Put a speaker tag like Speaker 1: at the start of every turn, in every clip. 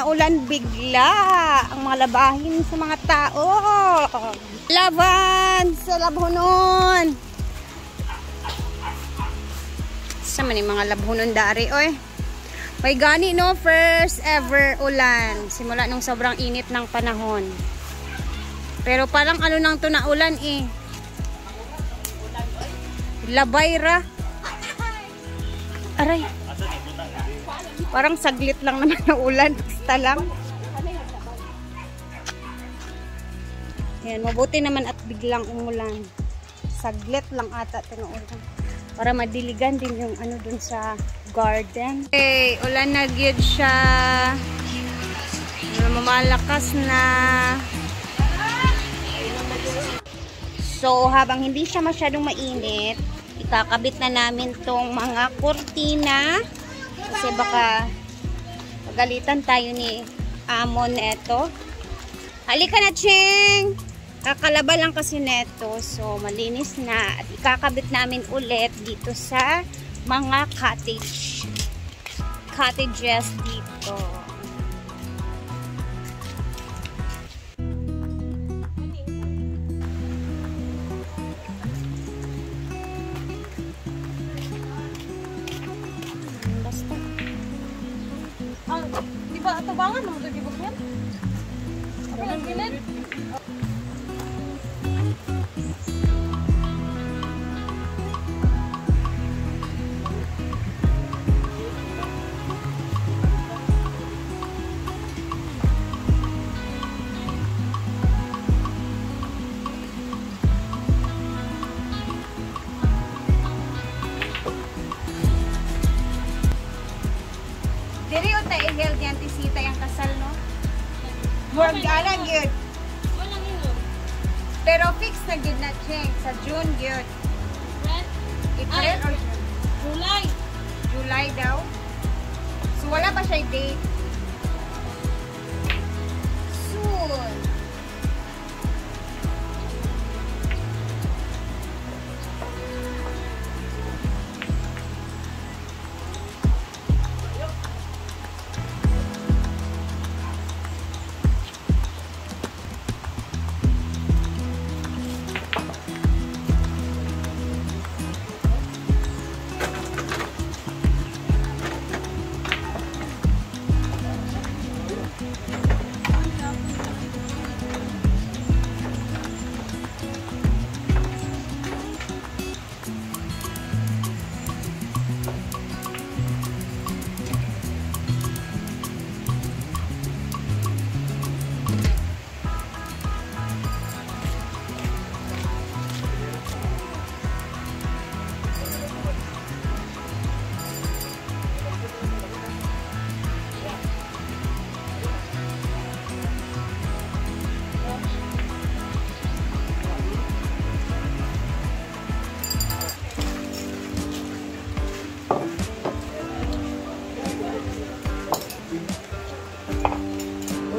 Speaker 1: naulan bigla ang mga labahin sa mga tao. Laban sa labhonon. Sa man yung mga labhonon dari, oy. May gani, no? First ever ulan. Simula nung sobrang init ng panahon. Pero parang ano nang to na ulan, eh. Labay ra. Aray. Parang saglit lang naman na ulan. Basta lang. Ayan, mabuti naman at biglang umulan. Saglit lang ata ito na ulan. Para madiligan din yung ano dun sa garden. Okay, ulan na gyud siya. Mamalakas na. So, habang hindi siya masyadong mainit, ikakabit na namin tong mga kurtina. Kasi baka pagalitan tayo ni Amon eto. Halika na, Cheng! Kakalaba lang kasi neto. So, malinis na. At ikakabit namin ulit dito sa mga cottages dito. Basta.
Speaker 2: Di ba atabangan mo ito gibok yan? Ako lang gilid.
Speaker 1: Diri o tayo i-held yan, tisita yung kasal, no? Murag alang yun.
Speaker 2: Walang yun.
Speaker 1: Pero fix na yun na, Cheng. Sa June yun.
Speaker 2: When?
Speaker 1: April or June?
Speaker 2: July.
Speaker 1: July daw. So, wala pa siya date. Soon.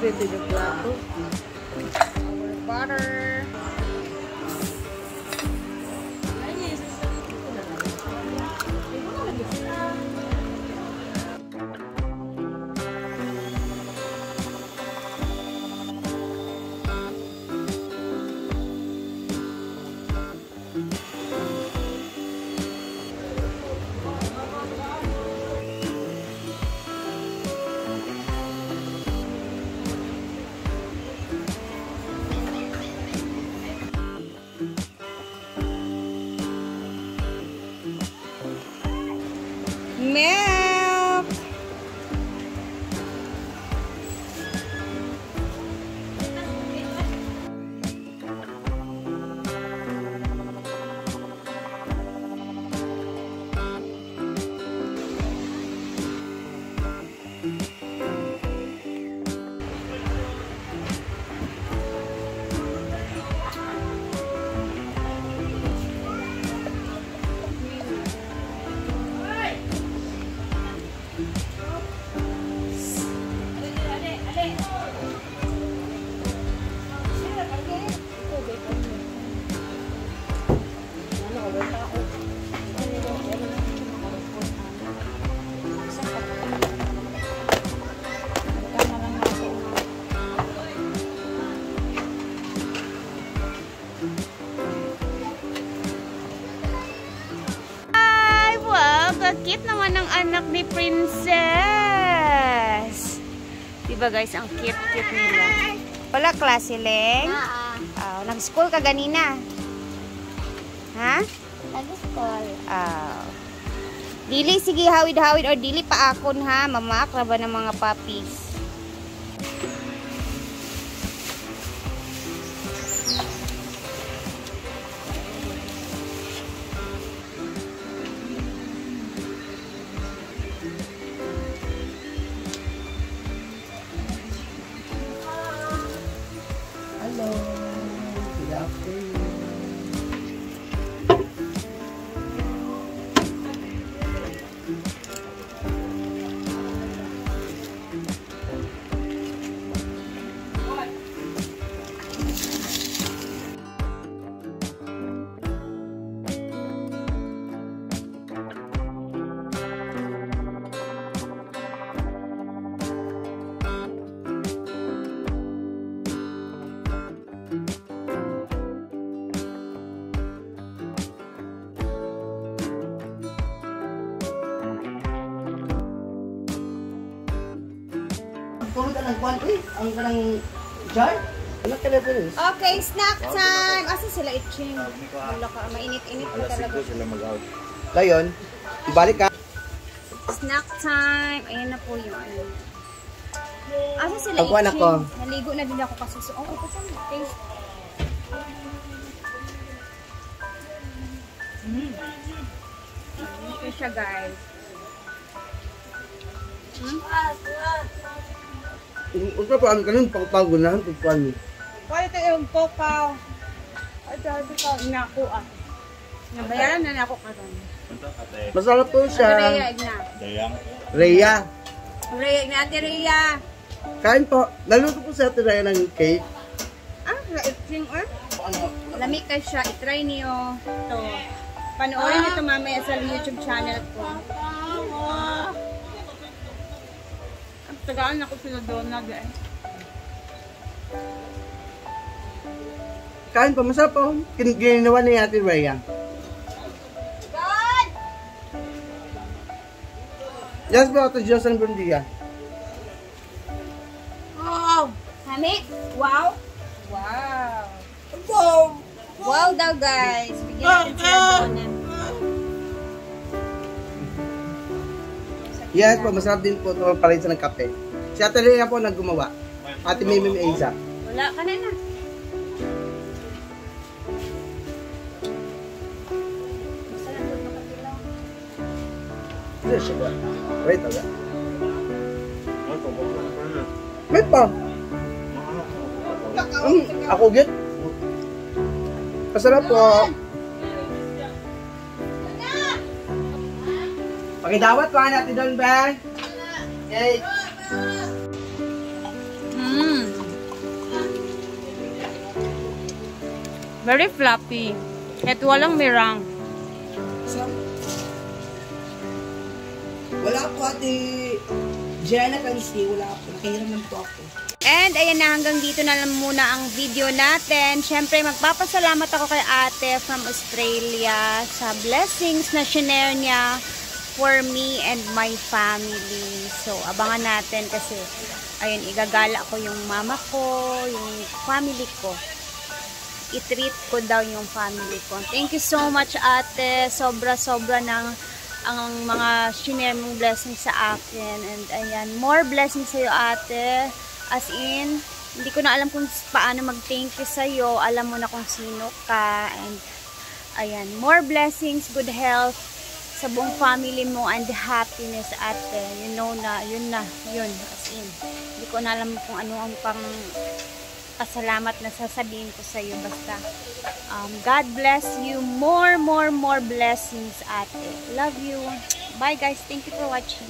Speaker 2: Ito yung plato.
Speaker 1: Butter. princess! Diba guys, ang cute-cute nila. Wala klase, Leng? Nag-school ka ganina. Ha?
Speaker 2: Nag-school.
Speaker 1: Dili, sige, hawid-hawid or dili pa akon ha. Mamakra ba ng mga puppies?
Speaker 3: Hello. Good afternoon. Tulog ka ng kwan, ang kanang jar? Ano ka na po rin?
Speaker 1: Okay, snack time! Asa sila itching? Wala ka, mainit-init pa talaga.
Speaker 3: Sila mag-out. Layon, ibalik ka.
Speaker 1: Snack time! Ayan na po yung ano. Asa sila
Speaker 3: Ang kuwan
Speaker 1: itching?
Speaker 3: ako.
Speaker 1: Naligo na din ako kasi. So, okay, pasan mo. Taste. Ito siya guys.
Speaker 3: Unsa pa ang kanang pagpagunahan pag kwan ni.
Speaker 1: Pwede ito yung pokaw. Ay, dahil ito inako ah. Nabayaran na ako karon.
Speaker 3: Masarap po
Speaker 1: Ate
Speaker 3: siya.
Speaker 1: Rhea, igna.
Speaker 3: Rhea.
Speaker 1: Rhea, igna. Ate Rhea.
Speaker 3: Kain po. Naluto po sa Ate Rhea ng cake.
Speaker 1: Itching eh.
Speaker 3: Ano?
Speaker 1: Lamig ka siya. I-try niyo. Ito. Panoorin niyo ito mamaya sa YouTube channel ko. Tagaan ako sila doon na guys.
Speaker 3: Kain po. Masarap po. Ginawa ni Ate Rhea.
Speaker 1: God!
Speaker 3: Yes po, Ate Jocelyn Bundia.
Speaker 1: Wow! Hami? Wow! Wow! Wow! Wow daw guys. Bigyan natin sila doon na.
Speaker 3: Yes po, masarap din po ito palit sa ng kape. Si Ate Rhea po naggumawa. Ate Mimi Aiza.
Speaker 1: Wala ka na na. Masarap doon makatilaw.
Speaker 3: Yes, siya po. Wait, aga. May pa. Ako git. Masarap po. Pakidawat pa natin doon, Ben. Okay.
Speaker 1: Very fluffy. At walang mirang.
Speaker 3: Wala po, Ate Jenna Kalisti. Wala po. Nakihiram lang po ako.
Speaker 1: And ayan na, hanggang dito na lang muna ang video natin. Siyempre, magpapasalamat ako kay ate from Australia sa blessings na shinare niya for me and my family. So, abangan natin kasi, ayun, igagala ko yung mama ko, yung family ko. I-treat ko daw yung family ko. Thank you so much, ate. Sobra-sobra ng ang mga shinare mong blessings sa akin. And ayan, more blessings sa'yo, ate. As in, hindi ko na alam kung paano mag-thank you sa'yo. Alam mo na kung sino ka. And, ayan, more blessings, good health sa buong family mo and happiness, ate. You know na, yun. As in, hindi ko na alam kung ano ang pang pasalamat na sasabihin ko sa'yo. Basta, God bless you. More blessings, ate. Love you. Bye, guys. Thank you for watching.